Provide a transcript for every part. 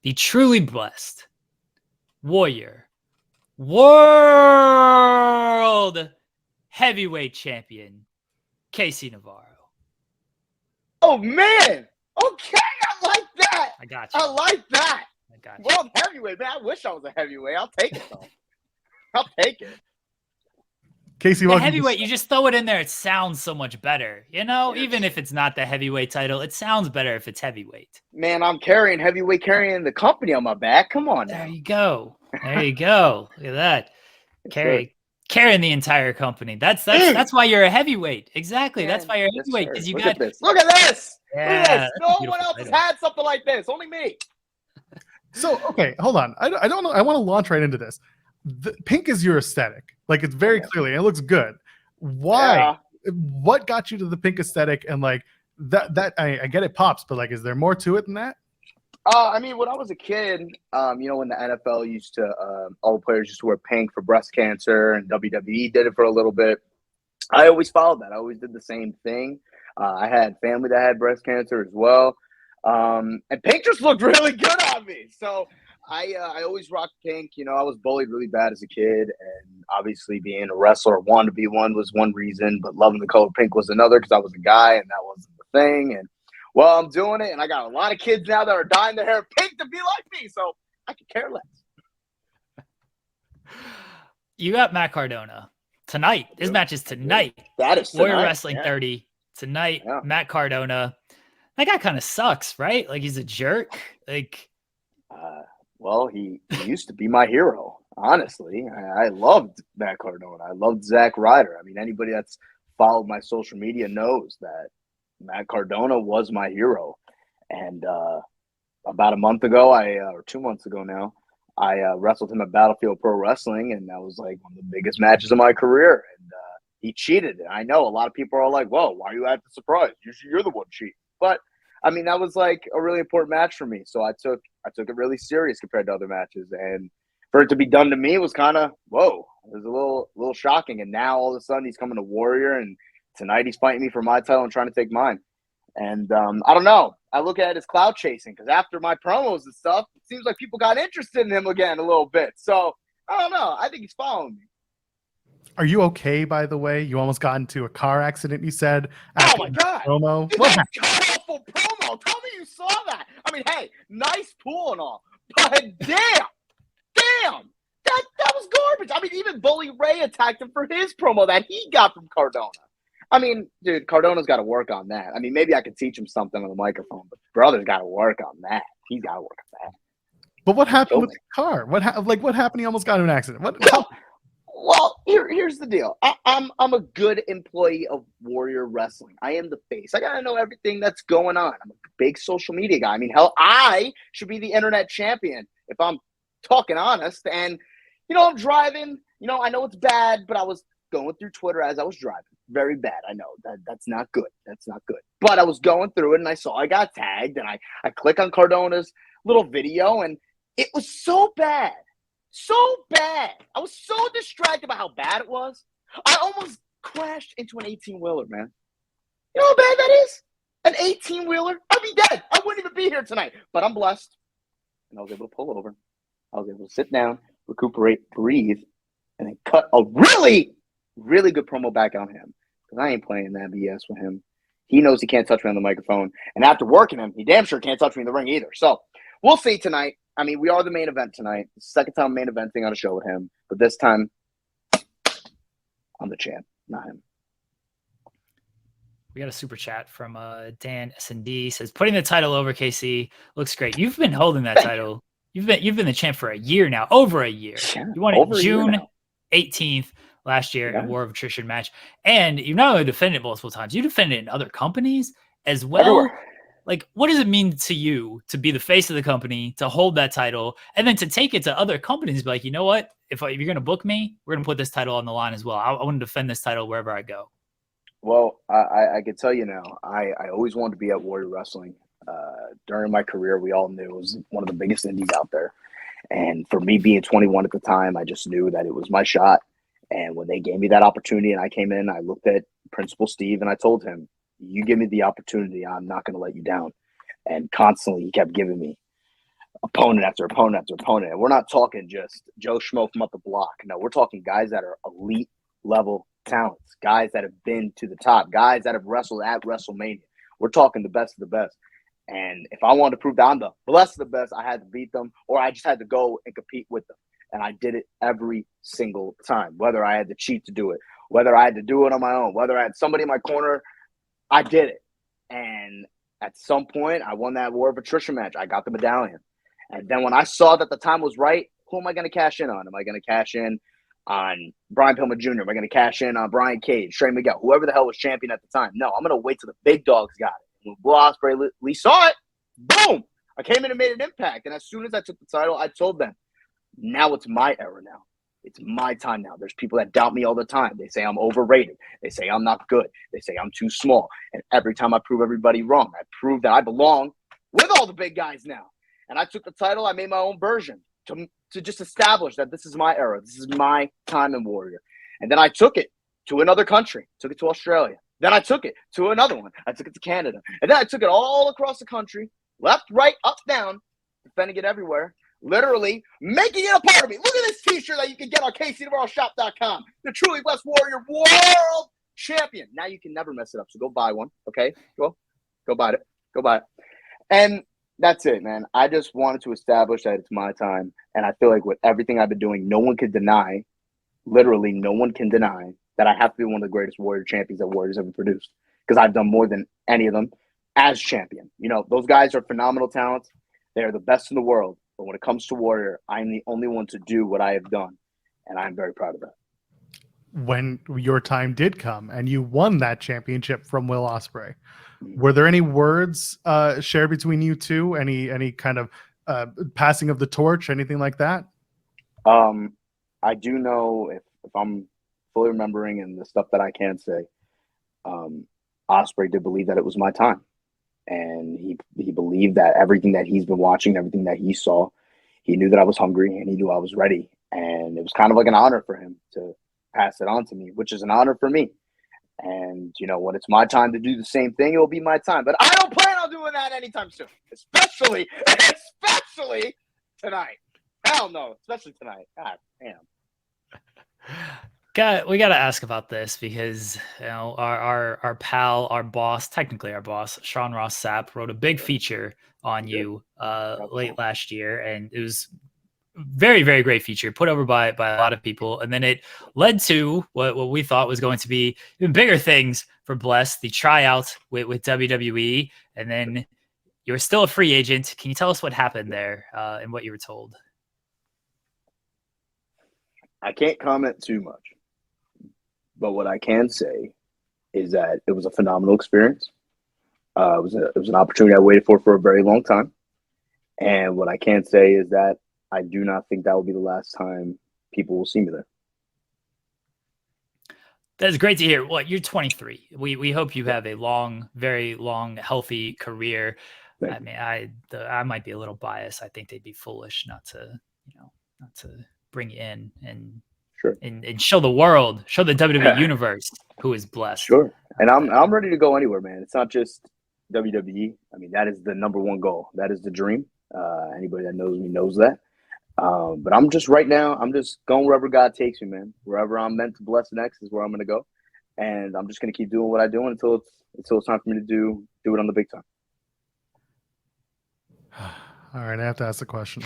the truly blessed Warrior World Heavyweight Champion, Casey Navarro. Oh, man. Okay, I like that. I got you. I like that. I got you. World heavyweight, man. I wish I was a heavyweight. I'll take it, though. I'll take it. Casey, the heavyweight, you just throw it in there. It sounds so much better. You know, Yes. even if it's not the heavyweight title, it sounds better if it's heavyweight. Man, I'm carrying the company on my back. Come on now. There you go. There you go. Look at that. Carrying the entire company. That's why you're a heavyweight. Exactly. Man, that's why you're a heavyweight, because you Look got at this. Look at this. Yeah, Look at this. No beautiful one else has title. had something like this. Only me. So, okay, hold on. I don't know. I want to launch right into this. The pink is your aesthetic. Like, it's very clearly, it looks good. Why? Yeah. What got you to the pink aesthetic? And like that I get it pops, but like, is there more to it than that? I mean, when I was a kid, you know, when the NFL used to, all the players used to wear pink for breast cancer, and WWE did it for a little bit. I always followed that. I always did the same thing. I had family that had breast cancer as well. And pink just looked really good on me. So I always rocked pink. You know, I was bullied really bad as a kid, and obviously being a wrestler, wanted to be one was one reason, but loving the color pink was another, because I was a guy and that wasn't the thing. And well, I'm doing it, and I got a lot of kids now that are dyeing their hair pink to be like me, so I could care less. You got Matt Cardona tonight. This match is tonight. That is Warrior tonight. Wrestling 30 tonight. Yeah. Matt Cardona. That guy kind of sucks, right? Like, he's a jerk. Like, Well, he used to be my hero, honestly. I loved Matt Cardona. I loved Zack Ryder. I mean, anybody that's followed my social media knows that Matt Cardona was my hero. And about a month ago, or 2 months ago now, I wrestled him at Battlefield Pro Wrestling, and that was like one of the biggest matches of my career. And he cheated. And I know a lot of people are like, whoa, why are you acting surprised? You're the one cheating. But I mean, that was like a really important match for me. So I took it really serious compared to other matches. And for it to be done to me was kind of, whoa, it was a little shocking. And now all of a sudden he's coming to Warrior, and tonight he's fighting me for my title and trying to take mine. And I don't know. I look at it as cloud chasing, because after my promos and stuff, it seems like people got interested in him again a little bit. So I don't know. I think he's following me. Are you okay, by the way? You almost got into a car accident, you said. Oh, my God. Promo. Dude, What that happened? awful promo. Tell me you saw that. I mean, hey, nice pool and all. But damn. That was garbage. I mean, even Bully Ray attacked him for his promo that he got from Cardona. I mean, dude, Cardona's got to work on that. I mean, maybe I could teach him something on the microphone, but brother's got to work on that. He's got to work on that. But what happened with the car? What happened? He almost got in an accident. Well, here's the deal. I'm a good employee of Warrior Wrestling. I am the face. I gotta know everything that's going on. I'm a big social media guy. I mean, hell, I should be the internet champion if I'm talking honest. And you know, I'm driving. You know, I know it's bad, but I was going through Twitter as I was driving. Very bad. I know that's not good. That's not good. But I was going through it, and I saw I got tagged, and I click on Cardona's little video, and it was so bad. So bad. I was so distracted by how bad it was. I almost crashed into an 18-wheeler, man. You know how bad that is? An 18-wheeler? I'd be dead. I wouldn't even be here tonight. But I'm blessed. And I was able to pull over. I was able to sit down, recuperate, breathe, and then cut a really, really good promo back on him. Because I ain't playing that BS with him. He knows he can't touch me on the microphone. And after working him, he damn sure can't touch me in the ring either. So we'll see tonight. I mean, we are the main event tonight. Second time main eventing on a show with him. But this time, I'm the champ, not him. we got a super chat from Dan S&D. Says, putting the title over KC looks great. You've been holding that title. You've been the champ for a year now, over a year. Yeah, you won it June 18th last year in War of Attrition match. And you not only defended it multiple times, you defended it in other companies as well. Everywhere. Like, what does it mean to you to be the face of the company, to hold that title, and then to take it to other companies? Be like, you know what? If you're going to book me, we're going to put this title on the line as well. I want to defend this title wherever I go. Well, I can tell you now, I always wanted to be at Warrior Wrestling. During my career, we all knew it was one of the biggest indies out there. And for me being 21 at the time, I just knew that it was my shot. And when they gave me that opportunity and I came in, I looked at Principal Steve and I told him, you give me the opportunity, I'm not going to let you down. And constantly he kept giving me opponent after opponent after opponent. And we're not talking just Joe Schmo from up the block. No, we're talking guys that are elite level talents, guys that have been to the top, guys that have wrestled at WrestleMania. We're talking the best of the best. And if I wanted to prove that I'm the best of the best, I had to beat them, or I just had to go and compete with them. And I did it every single time, whether I had to cheat to do it, whether I had to do it on my own, whether I had somebody in my corner, I did it. And at some point, I won that War of Attrition match. I got the medallion. And then when I saw that the time was right, who am I going to cash in on? Am I going to cash in on Brian Pillman Jr.? Am I going to cash in on Brian Cage, Trey Miguel, whoever the hell was champion at the time? No, I'm going to wait till the big dogs got it. When Will Ospreay, we saw it, boom! I came in and made an impact. And as soon as I took the title, I told them, now it's my era now. It's my time now. There's people that doubt me all the time. They say I'm overrated. They say I'm not good. They say I'm too small. And every time I prove everybody wrong, I prove that I belong with all the big guys now. And I took the title. I made my own version to just establish that this is my era. This is my time in Warrior. And then I took it to another country. Took it to Australia. Then I took it to another one. I took it to Canada. And then I took it all across the country, left, right, up, down, defending it everywhere. Literally making it a part of me. Look at this t-shirt that you can get on KCNavarroShop.com. The Truly Blessed Warrior World Champion. Now you can never mess it up. So go buy one. Okay? Go buy it. Go buy it. And that's it, man. I just wanted to establish that it's my time. And I feel like with everything I've been doing, no one can deny, literally no one can deny that I have to be one of the greatest Warrior champions that Warriors ever produced. Because I've done more than any of them as champion. You know, those guys are phenomenal talents. They are the best in the world. But when it comes to Warrior, I'm the only one to do what I have done. And I'm very proud of that. When your time did come and you won that championship from Will Ospreay, were there any words shared between you two? Any kind of passing of the torch, anything like that? I do know, if I'm fully remembering and the stuff that I can say, Ospreay did believe that it was my time. And he believed that everything that he's been watching, everything that he saw, he knew that I was hungry and he knew I was ready. And it was kind of like an honor for him to pass it on to me, which is an honor for me. And, you know, when it's my time to do the same thing, it will be my time. But I don't plan on doing that anytime soon, especially tonight. Hell no, especially tonight. God damn. We got to ask about this because, you know, our pal, our boss, technically our boss, Sean Ross Sapp, wrote a big feature on you late last year, and it was very, very great feature put over by a lot of people. And then it led to what we thought was going to be even bigger things for Bless, the tryout with WWE. And then you were still a free agent. Can you tell us what happened there and what you were told? I can't comment too much. But what I can say is that it was a phenomenal experience. It was an opportunity I waited for a very long time. And what I can say is that I do not think that will be the last time people will see me there. That's great to hear. Well, you're 23. We hope you have a long, very long, healthy career. I mean, I might be a little biased. I think they'd be foolish not to bring you in and sure and show the world, show the WWE universe who is blessed. Sure. And I'm ready to go anywhere, man. It's not just WWE. I mean, that is the number one goal. That is the dream. Anybody that knows me knows that. But I'm just right now, I'm just going wherever God takes me, man. Wherever I'm meant to bless next is where I'm going to go. And I'm just going to keep doing what I'm doing until it's time for me to do it on the big time. All right. I have to ask the question.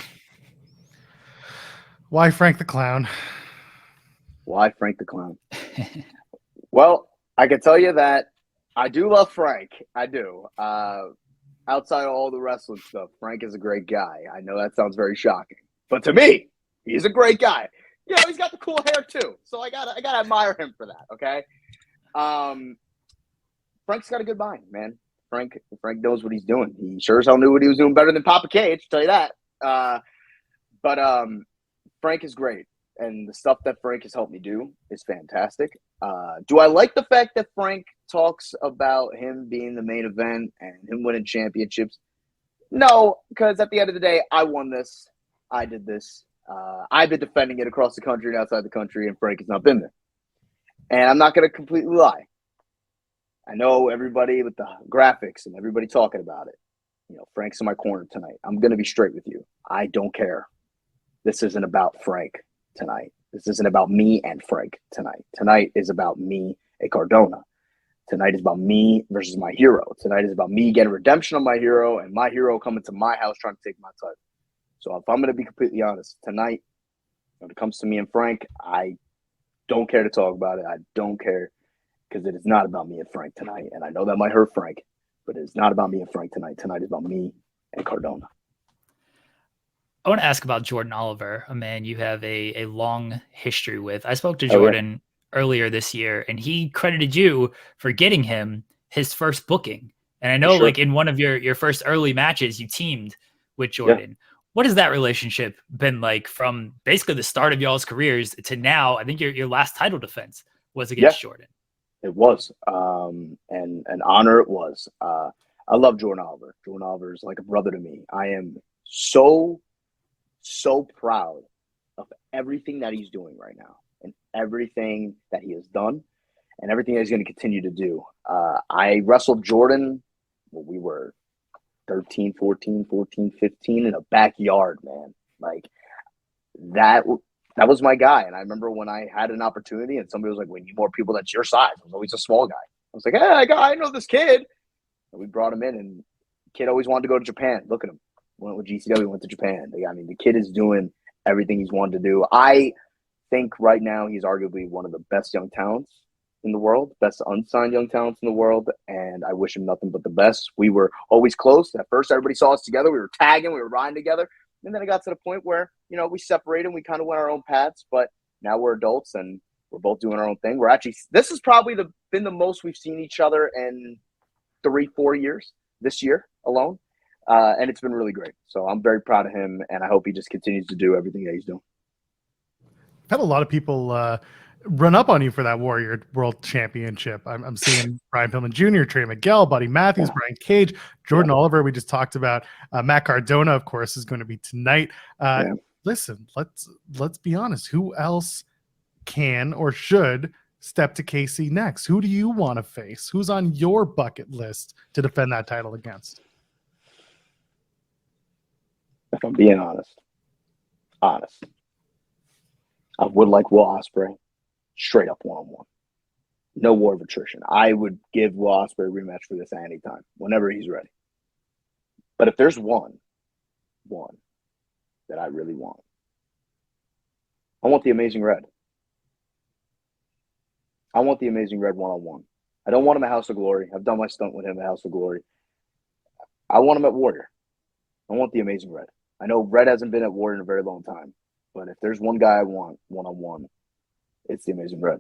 Why Frank the Clown? Why Frank the Clown? Well, I can tell you that I do love Frank. I do. Outside of all the wrestling stuff, Frank is a great guy. I know that sounds very shocking. But to me, he's a great guy. You know, he's got the cool hair too. So I gotta admire him for that, okay? Frank's got a good mind, man. Frank knows what he's doing. He sure as hell knew what he was doing better than Papa Cage, I'll tell you that. But Frank is great. And the stuff that Frank has helped me do is fantastic. Do I like the fact that Frank talks about him being the main event and him winning championships? No, because at the end of the day, I won this. I did this. I've been defending it across the country and outside the country, and Frank has not been there. And I'm not going to completely lie. I know everybody with the graphics and everybody talking about it. Frank's in my corner tonight. I'm going to be straight with you. I don't care. This isn't about Frank tonight. This isn't about me and Frank tonight. Tonight is about me and Cardona. Tonight is about me versus my hero. Tonight is about me getting redemption on my hero and my hero coming to my house trying to take my title. So if I'm going to be completely honest, tonight, when it comes to me and Frank, I don't care to talk about it. I don't care because it is not about me and Frank tonight. And I know that might hurt Frank, but it's not about me and Frank tonight. Tonight is about me and Cardona. I want to ask about Jordan Oliver, a man you have a long history with. I spoke to Jordan earlier this year, and he credited you for getting him his first booking. And I know, like, in one of your first early matches, you teamed with Jordan. Yeah. What has that relationship been like from basically the start of y'all's careers to now? I think your last title defense was against Jordan. It was, and an honor it was. I love Jordan Oliver. Jordan Oliver is like a brother to me. I am so proud of everything that he's doing right now and everything that he has done and everything that he's going to continue to do. I wrestled Jordan when we were 13, 14, 15 in a backyard, man. Like that was my guy. And I remember when I had an opportunity and somebody was like, we need more people that's your size. I was always a small guy. I was like, hey, I know this kid. And we brought him in, and the kid always wanted to go to Japan. Look at him. Went with GCW, went to Japan. I mean, the kid is doing everything he's wanted to do. I think right now he's arguably one of the best young talents in the world, best unsigned young talents in the world, and I wish him nothing but the best. We were always close. At first, everybody saw us together. We were tagging. We were riding together. And then it got to the point where, we separated and we kind of went our own paths, but now we're adults and we're both doing our own thing. This is probably been the most we've seen each other in 3-4 years this year alone. And it's been really great. So I'm very proud of him, and I hope he just continues to do everything that he's doing. I've had a lot of people run up on you for that Warrior World Championship. I'm seeing Brian Pillman Jr., Trey Miguel, Buddy Matthews, Brian Cage, Jordan Oliver. We just talked about Matt Cardona, of course, is going to be tonight. Listen, let's be honest. Who else can or should step to KC next? Who do you want to face? Who's on your bucket list to defend that title against? If I'm being honest, I would like Will Ospreay straight up one-on-one. No war of attrition. I would give Will Ospreay a rematch for this at any time, whenever he's ready. But if there's one that I really want, I want the Amazing Red. I want the Amazing Red one-on-one. I don't want him at House of Glory. I've done my stunt with him at House of Glory. I want him at Warrior. I want the Amazing Red. I know Red hasn't been at Warrior in a very long time, but if there's one guy I want one-on-one, it's the Amazing Red.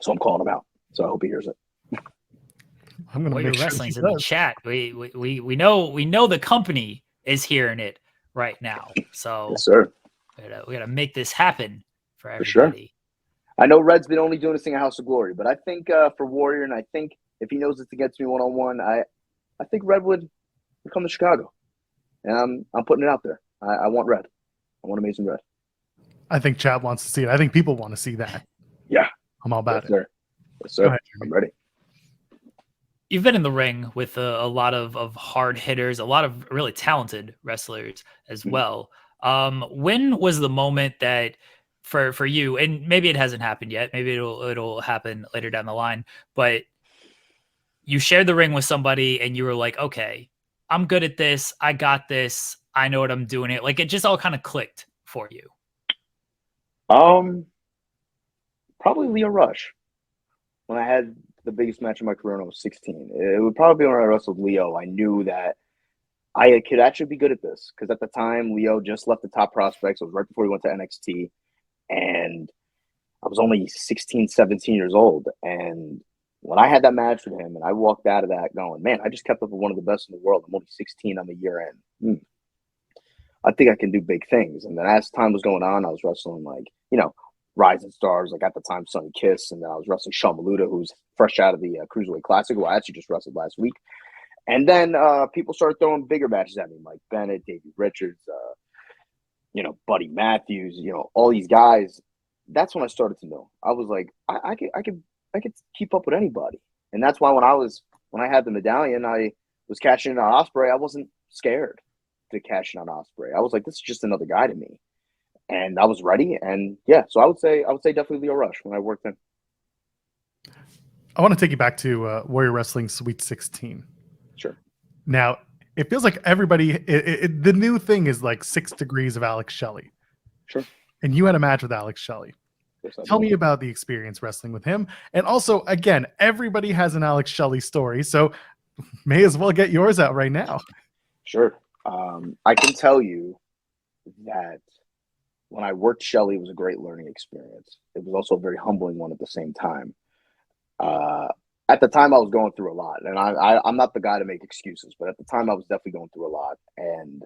So I'm calling him out. So I hope he hears it. I'm going to make wrestling's sure in the chat. We know the company is hearing it right now. So yes, sir. We gotta make this happen for everybody. For sure. I know Red's been only doing this thing at House of Glory, but I think for Warrior, and I think if he knows it's against me one-on-one, I think Red would come to Chicago. And I'm putting it out there. I want Red. I want Amazing Red. I think chat wants to see it. I think people want to see that. Yeah. I'm all about it. Sir. Yes, sir. Ahead, I'm ready. You've been in the ring with a lot of hard hitters, a lot of really talented wrestlers as well. When was the moment that for you, and maybe it hasn't happened yet, maybe it'll happen later down the line, but you shared the ring with somebody and you were like, okay, I'm good at this. I got this. I know what I'm doing. It like it just all kind of clicked for you. Probably Leo Rush. When I had the biggest match of my career when I was 16, it would probably be when I wrestled Leo. I knew that I could actually be good at this because at the time Leo just left the Top Prospects. It was right before he went to NXT, and I was only 16, 17 years old. And when I had that match with him and I walked out of that going, man, I just kept up with one of the best in the world. I'm only 16 on the year end. I think I can do big things. And then as time was going on, I was wrestling rising stars, like at the time Sonny Kiss, and then I was wrestling Sean Maluda, who's fresh out of the Cruiserweight Classic, who I actually just wrestled last week. And then people started throwing bigger matches at me, Mike Bennett, Davey Richards, Buddy Matthews, all these guys. That's when I started to know. I was like, I could keep up with anybody. And that's why when I had the medallion, I was cashing in on Ospreay, I wasn't scared to cash in on Ospreay. I was like, this is just another guy to me, and I was ready. And yeah, so I would say definitely Leo Rush when I worked in. I want to take you back to Warrior Wrestling Sweet 16. Sure. Now, it feels like everybody, the new thing is like 6 degrees of Alex Shelley. Sure. And you had a match with Alex Shelley. Tell me about the experience wrestling with him. And also, again, everybody has an Alex Shelley story, so may as well get yours out right now. Sure. I can tell you that when I worked Shelley, it was a great learning experience. It was also a very humbling one at the same time. At the time, I was going through a lot, and I'm not the guy to make excuses, but at the time, I was definitely going through a lot. And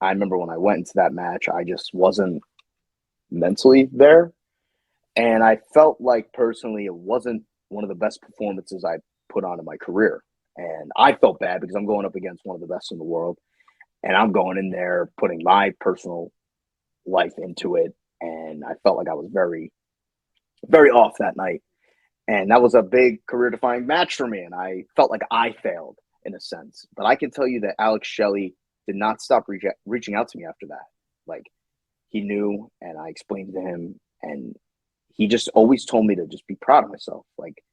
I remember when I went into that match, I just wasn't mentally there. And I felt like personally, it wasn't one of the best performances I put on in my career. And I felt bad because I'm going up against one of the best in the world. And I'm going in there putting my personal life into it. And I felt like I was very, very off that night. And that was a big career-defining match for me. And I felt like I failed in a sense. But I can tell you that Alex Shelley did not stop reaching out to me after that. Like, he knew, and I explained to him, and he just always told me to just be proud of myself. Like,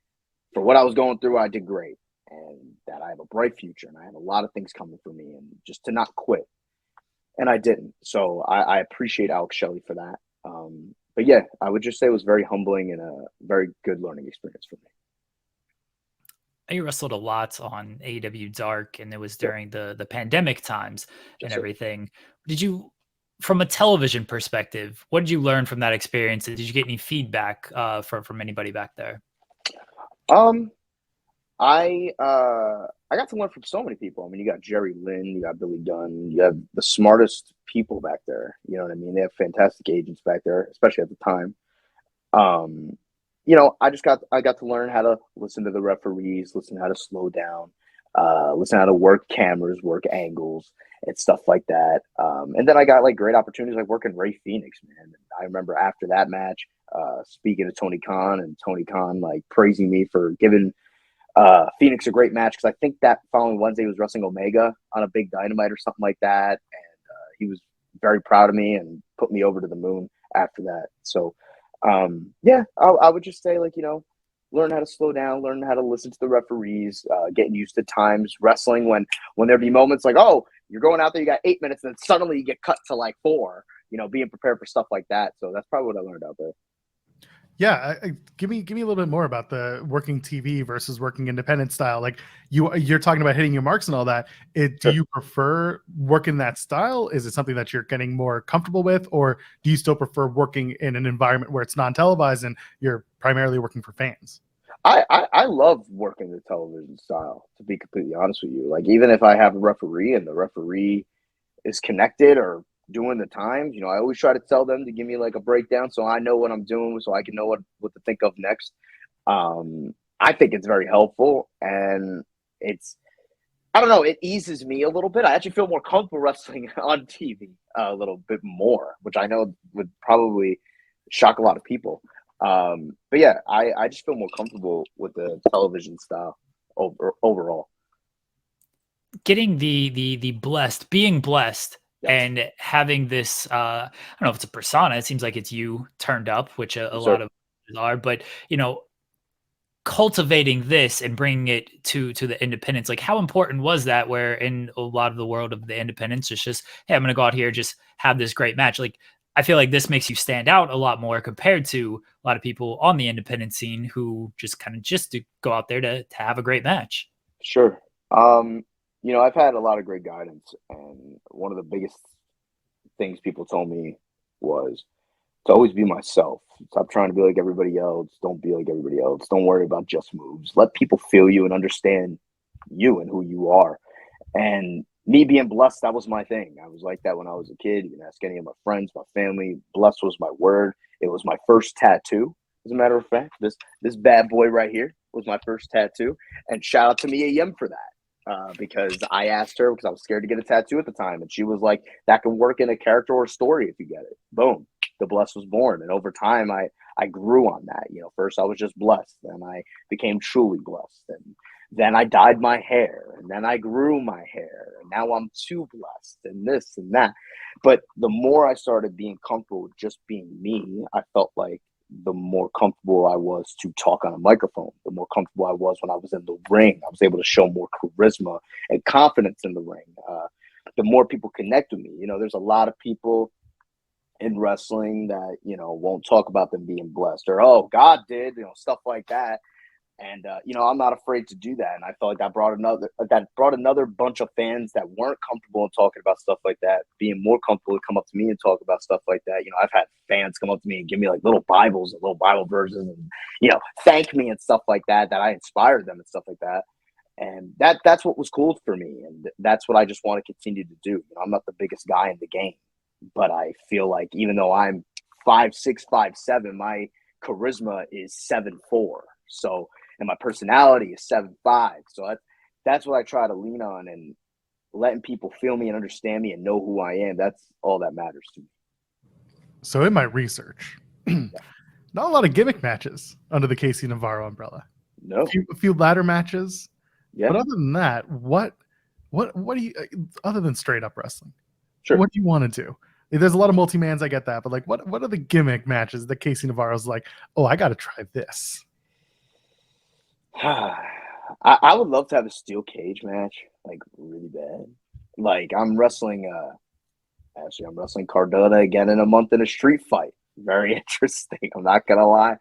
for what I was going through, I did great, and that I have a bright future, and I have a lot of things coming for me, and just to not quit. And I didn't. So I appreciate Alex Shelley for that. But yeah, I would just say it was very humbling and a very good learning experience for me. You wrestled a lot on AEW Dark, and it was during the pandemic times and everything. Did you, from a television perspective, what did you learn from that experience? Did you get any feedback from anybody back there? I got to learn from so many people. I mean, you got Jerry Lynn, you got Billy Gunn, you have the smartest people back there. You know what I mean? They have fantastic agents back there, especially at the time. You know, I got to learn how to listen to the referees, listen how to slow down, listen how to work cameras, work angles, and stuff like that. And then I got like great opportunities like working Ray Phoenix, man. And I remember after that match, speaking to Tony Khan, and Tony Khan like praising me for giving Phoenix a great match, because I think that following Wednesday he was wrestling Omega on a big Dynamite or something like that, and he was very proud of me and put me over to the moon after that. So yeah, I would just say, like, you know, learn how to slow down, learn how to listen to the referees, getting used to times wrestling when there'd be moments like, oh, you're going out there, you got 8 minutes, and then suddenly you get cut to like 4, you know, being prepared for stuff like that. So that's probably what I learned out there. Yeah, give me a little bit more about the working TV versus working independent style. Like you're talking about hitting your marks and all that. Do you prefer working that style? Is it something that you're getting more comfortable with, or do you still prefer working in an environment where it's non-televised and you're primarily working for fans? I love working the television style, to be completely honest with you. Like, even if I have a referee and the referee is connected or doing the times, you know, I always try to tell them to give me like a breakdown so I know what I'm doing, so I can know what to think of next. I think it's very helpful, and I don't know, it eases me a little bit. I actually feel more comfortable wrestling on TV a little bit more, which I know would probably shock a lot of people. But yeah, I just feel more comfortable with the television style overall. Getting being blessed and having this, I don't know if it's a persona. It seems like it's you turned up, which a lot of are, but you know, cultivating this and bringing it to the independents, like how important was that? Where in a lot of the world of the independents, it's just, hey, I'm going to go out here, just have this great match. Like, I feel like this makes you stand out a lot more compared to a lot of people on the independent scene who just kind of just to go out there to have a great match. Sure. You know, I've had a lot of great guidance, and one of the biggest things people told me was to always be myself. Stop trying to be like everybody else. Don't be like everybody else. Don't worry about just moves. Let people feel you and understand you and who you are. And me being blessed, that was my thing. I was like that when I was a kid. You can ask any of my friends, my family. Blessed was my word. It was my first tattoo, as a matter of fact. This bad boy right here was my first tattoo. And shout out to Mia Yim for that. Because I asked her, because I was scared to get a tattoo at the time, and she was like, that can work in a character or a story if you get it. Boom. The Blessed was born. And over time, I grew on that. You know, first I was just blessed, and I became truly blessed. And Then I dyed my hair, and then I grew my hair, and now I'm too blessed, and this and that. But the more I started being comfortable with just being me, I felt like the more comfortable I was to talk on a microphone, the more comfortable I was when I was in the ring. I was able to show more charisma and confidence in the ring. The more people connect with me, there's a lot of people in wrestling that, won't talk about them being blessed or, oh, God did, stuff like that. And, I'm not afraid to do that. And I felt like that brought another bunch of fans that weren't comfortable in talking about stuff like that, being more comfortable to come up to me and talk about stuff like that. I've had fans come up to me and give me like little Bibles and little Bible verses and, thank me and stuff like that I inspired them and stuff like that. And that's what was cool for me. And that's what I just want to continue to do. I'm not the biggest guy in the game, but I feel like even though I'm 5'6", 5'7", my charisma is 7'4". So, and my personality is 7'5". So that's what I try to lean on, and letting people feel me and understand me and know who I am. That's all that matters to me. So in my research, not a lot of gimmick matches under the Casey Navarro umbrella. No. A few ladder matches. Yeah. But other than that, what do you, other than straight up wrestling, Sure. what do you want to do? There's a lot of multi-mans, I get that, but like, what are the gimmick matches that Casey Navarro's like, oh, I got to try this? I would love to have a steel cage match, like really bad. Like I'm wrestling Cardona again in a month in a street fight. Very interesting. I'm not gonna lie.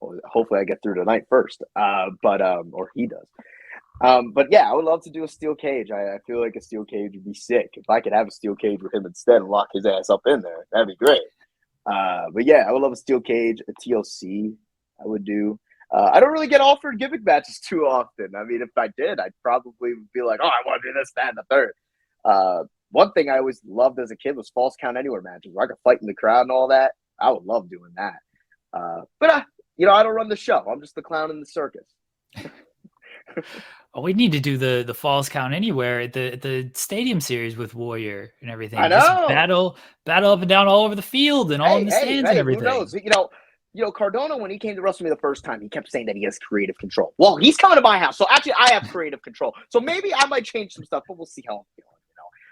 Hopefully I get through tonight first. Or he does. But yeah, I would love to do a steel cage. I feel like a steel cage would be sick. If I could have a steel cage with him instead and lock his ass up in there, that'd be great. But yeah, I would love a steel cage, a TLC I would do. I don't really get offered gimmick matches too often. I mean, if I did, I'd probably be like, oh, I want to do this, that, and the third. One thing I always loved as a kid was false count anywhere matches where I could fight in the crowd and all that. I would love doing that. But I don't run the show. I'm just the clown in the circus. Oh, we need to do the falls count anywhere at the stadium series with Warrior and everything. I know. Just battle up and down all over the field and all in the stands and everything. Who knows? Cardona, when he came to wrestle me the first time, he kept saying that he has creative control. Well, he's coming to my house, so actually I have creative control. So maybe I might change some stuff, but we'll see how I'm feeling.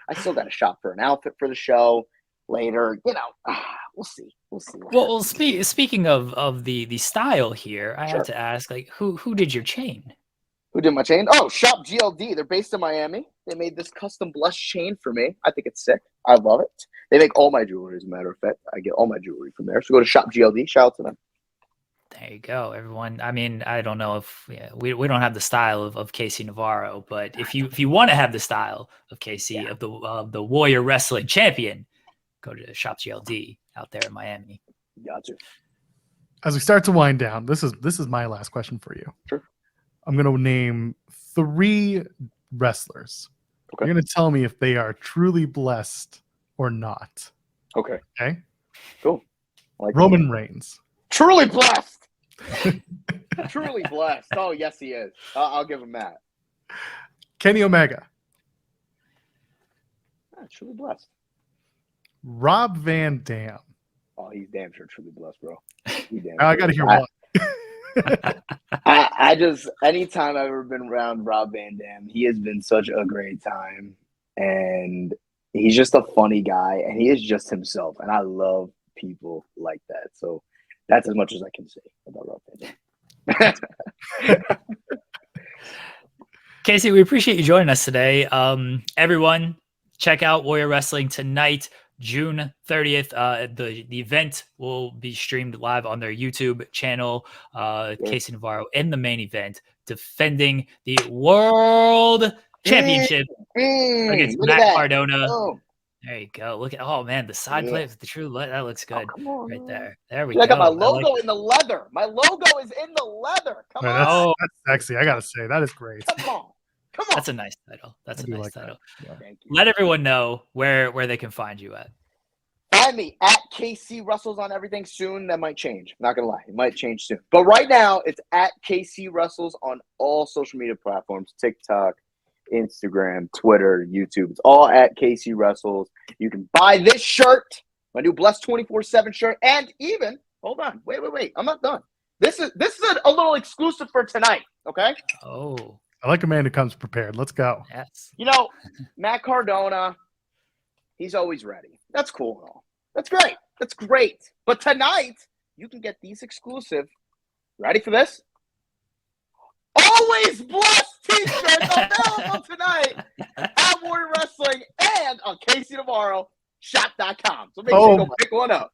I still got to shop for an outfit for the show later. We'll see. Well, speaking of the style here, I Sure. have to ask, like, who did your chain? Who did my chain? Oh, Shop GLD. They're based in Miami. They made this custom blessed chain for me. I think it's sick. I love it. They make all my jewelry, as a matter of fact. I get all my jewelry from there. So go to Shop GLD. Shout out to them. There you go, everyone. I mean, I don't know if we don't have the style of Casey Navarro, but if you want to have the style of Casey, of the Warrior Wrestling champion, go to Shop GLD out there in Miami. Gotcha. As we start to wind down, this is my last question for you. Sure. I'm going to name 3 wrestlers. Okay. You're going to tell me if they are truly blessed or not. Okay. Okay. Cool. Like Roman Reigns. Truly blessed. Truly blessed. Oh, yes, he is. I'll give him that. Kenny Omega. Truly blessed. Rob Van Dam. Oh, he's damn sure truly blessed, bro. I got to hear one. I just, anytime I've ever been around Rob Van Dam, he has been such a great time. And he's just a funny guy. And he is just himself. And I love people like that. So that's as much as I can say about Rob Van Dam. Casey, we appreciate you joining us today. Everyone, check out Warrior Wrestling tonight, June 30th. The event will be streamed live on their YouTube channel. Casey Navarro in the main event, defending the World Championship against Matt Cardona. Oh. There you go. Look at the side play with the true that looks good right there. There we go. I got my logo in the leather. My logo is in the leather. Come on. That's sexy. I gotta say, that is great. Come on. That's a nice title. That's a nice title. Yeah. Thank you. Let everyone know where they can find you at. Find me at KC Russell's on everything soon. That might change. I'm not gonna lie. It might change soon. But right now, it's at KC Russell's on all social media platforms: TikTok, Instagram, Twitter, YouTube. It's all at KC Russell's. You can buy this shirt, my new Blessed 24/7 shirt, and even hold on, wait. I'm not done. This is a little exclusive for tonight. Okay. Oh, I like a man who comes prepared. Let's go. yes. You know, Matt Cardona, he's always ready. That's cool and all. That's great. That's great. But tonight, you can get these exclusive. Ready for this? Always Blessed t-shirts available tonight at Warrior Wrestling and on Navarro shop.com. So make sure you go pick one up.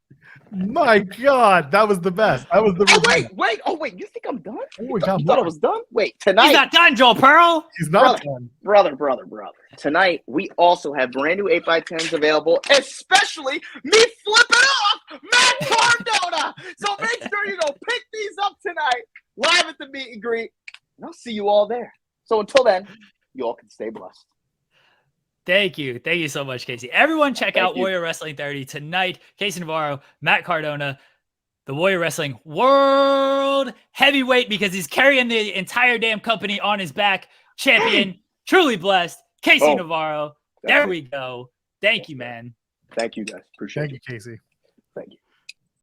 My God, that was the best. That was the Wait. Oh, wait. You think I'm done? we got You thought I more. was done? Wait, tonight. He's not done, Joel Pearl. He's not done. Brother. Tonight, we also have brand new 8x10s available, especially me flipping off Matt Cardona. So make sure you go pick these up tonight, live at the meet and greet, and I'll see you all there. So until then, you all can stay blessed. Thank you. Thank you so much, Casey. Everyone check out you. Warrior Wrestling 30 tonight. Casey Navarro, Matt Cardona, the Warrior Wrestling World Heavyweight, because he's carrying the entire damn company on his back. Champion, truly blessed, Casey Navarro. There we go. Thank you, man. Thank you, guys. Appreciate it. Thank you, Casey.